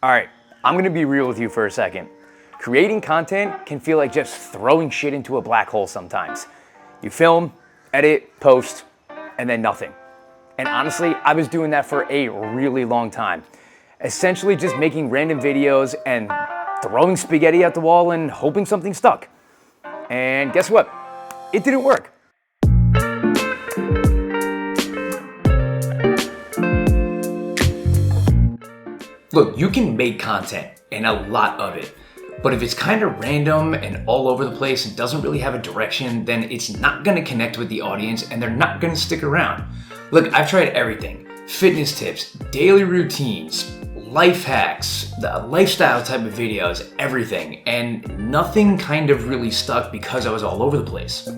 All right, I'm gonna be real with you for a second. Creating content can feel like just throwing shit into a black hole sometimes. You film, edit, post, and then nothing. And honestly, I was doing that for a really long time. Essentially just making random videos and throwing spaghetti at the wall and hoping something stuck. And guess what? It didn't work. Look, you can make content, and a lot of it, but if it's kind of random and all over the place and doesn't really have a direction, then it's not gonna connect with the audience and they're not gonna stick around. Look, I've tried everything. Fitness tips, daily routines, life hacks, the lifestyle type of videos, everything, and nothing kind of really stuck because I was all over the place.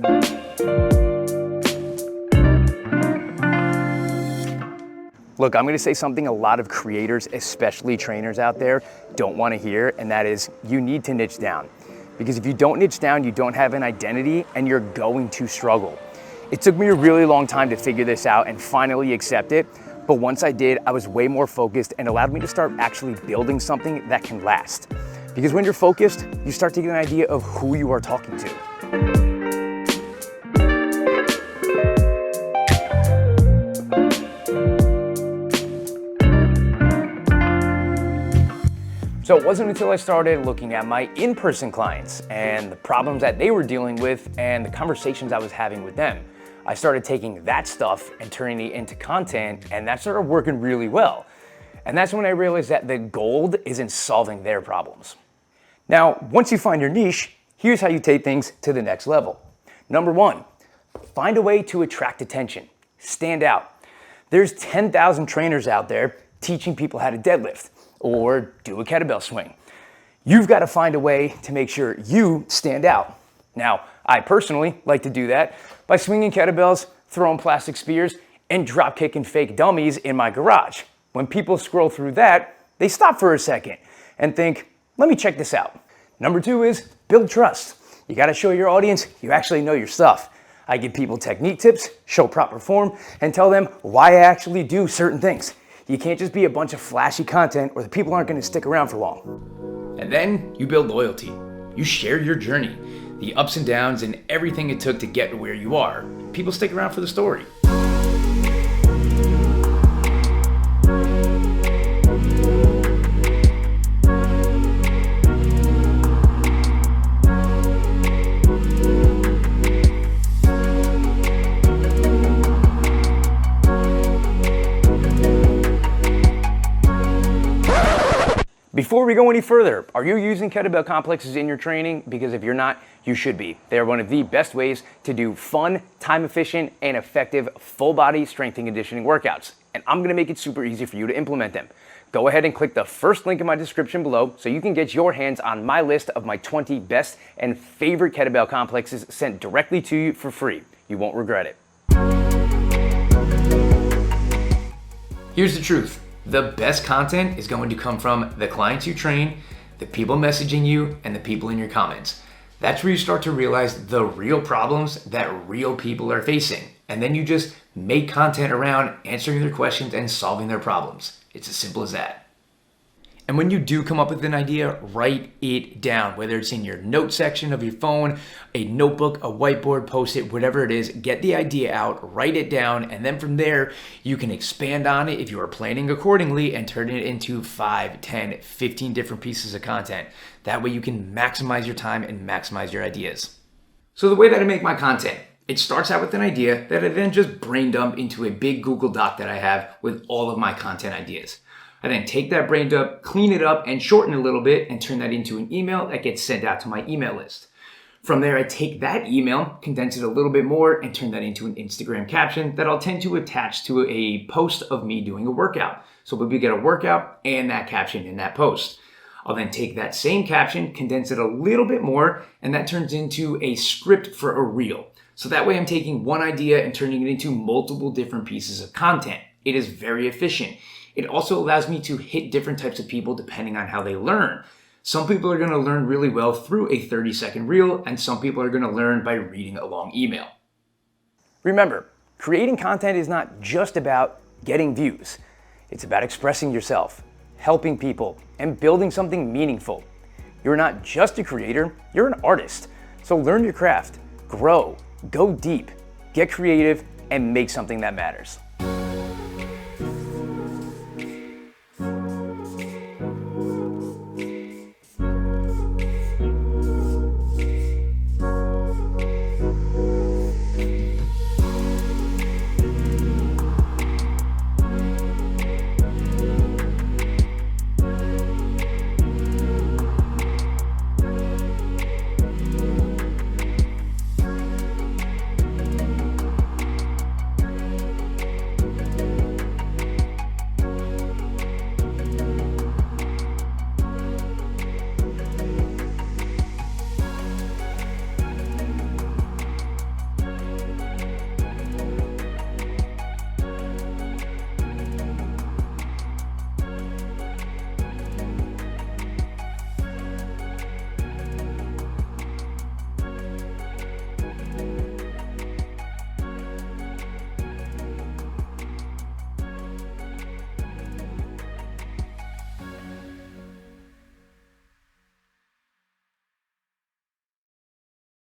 Look, I'm gonna say something a lot of creators, especially trainers out there, don't wanna hear, and that is you need to niche down. Because if you don't niche down, you don't have an identity and you're going to struggle. It took me a really long time to figure this out and finally accept it, but once I did, I was way more focused and allowed me to start actually building something that can last. Because when you're focused, you start to get an idea of who you are talking to. So it wasn't until I started looking at my in-person clients and the problems that they were dealing with and the conversations I was having with them. I started taking that stuff and turning it into content, and that started working really well. And that's when I realized that the gold is in solving their problems. Now, once you find your niche, here's how you take things to the next level. Number one, find a way to attract attention. Stand out. There's 10,000 trainers out there teaching people how to deadlift or do a kettlebell swing. You've got to find a way to make sure you stand out. Now, I personally like to do that by swinging kettlebells, throwing plastic spears, and drop kicking fake dummies in my garage. When people scroll through that, they stop for a second and think, let me check this out. Number two is build trust. You got to show your audience you actually know your stuff. I give people technique tips, show proper form, and tell them why I actually do certain things. You can't just be a bunch of flashy content or the people aren't going to stick around for long. And then you build loyalty. You share your journey, the ups and downs and everything it took to get to where you are. People stick around for the story. Before we go any further, are you using kettlebell complexes in your training? Because if you're not, you should be. They are one of the best ways to do fun, time-efficient, and effective full-body strength and conditioning workouts. And I'm gonna make it super easy for you to implement them. Go ahead and click the first link in my description below so you can get your hands on my list of my 20 best and favorite kettlebell complexes sent directly to you for free. You won't regret it. Here's the truth. The best content is going to come from the clients you train, the people messaging you, and the people in your comments. That's where you start to realize the real problems that real people are facing. And then you just make content around answering their questions and solving their problems. It's as simple as that. And when you do come up with an idea, write it down, whether it's in your note section of your phone, a notebook, a whiteboard, post-it, whatever it is, get the idea out, write it down, and then from there, you can expand on it if you are planning accordingly and turn it into 5, 10, 15 different pieces of content. That way you can maximize your time and maximize your ideas. So the way that I make my content, it starts out with an idea that I then just brain dump into a big Google Doc that I have with all of my content ideas. I then take that brain dump, clean it up, and shorten it a little bit and turn that into an email that gets sent out to my email list. From there, I take that email, condense it a little bit more, and turn that into an Instagram caption that I'll tend to attach to a post of me doing a workout. So we'll get a workout and that caption in that post. I'll then take that same caption, condense it a little bit more, and that turns into a script for a reel. So that way I'm taking one idea and turning it into multiple different pieces of content. It is very efficient. It also allows me to hit different types of people depending on how they learn. Some people are going to learn really well through a 30-second reel, and some people are going to learn by reading a long email. Remember, creating content is not just about getting views. It's about expressing yourself, helping people, and building something meaningful. You're not just a creator, you're an artist. So learn your craft, grow, go deep, get creative, and make something that matters.